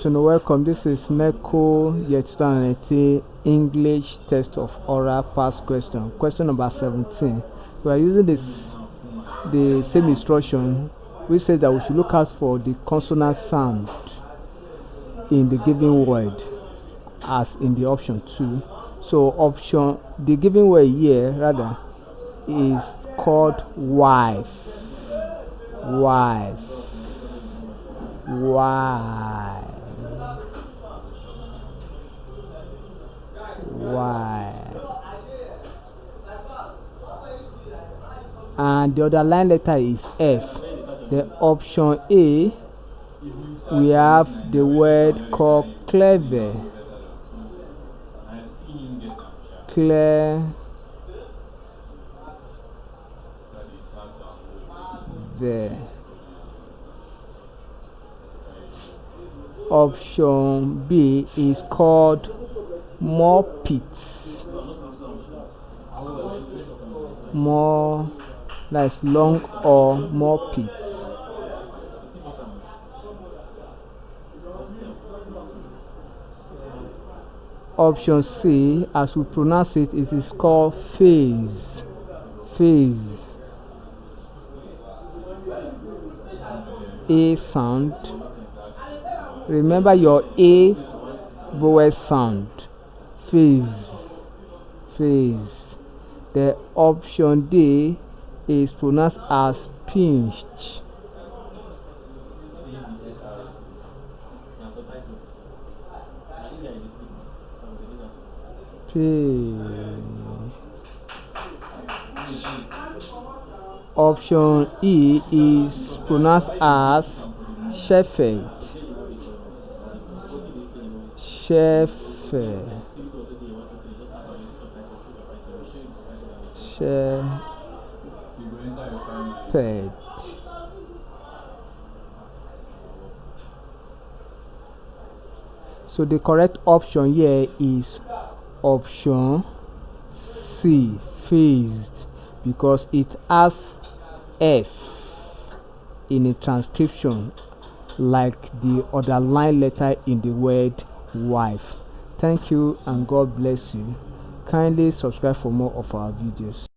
afternoon, welcome. This is Neco year 2018 English test of oral past question. Question number 17. We are using the same instruction which says that we should look out for the consonant sound in the given word as in the option 2. So the given word here rather is called wife. Wife. Why? And the other line letter is F. The option A, we have the word called clever. Clever. Option B is called more pits. More, that's long or more pits. Option C, as we pronounce it, it is called phase. Phase. A sound. Remember your A vowel sound. Phase. Phase. The option D is pronounced as pinched. Option E is pronounced as shepherd. Shepherd. So the correct option here is option C, phased, because it has F in a transcription like the other line letter in the word wife. Thank you and God bless you. Kindly subscribe for more of our videos.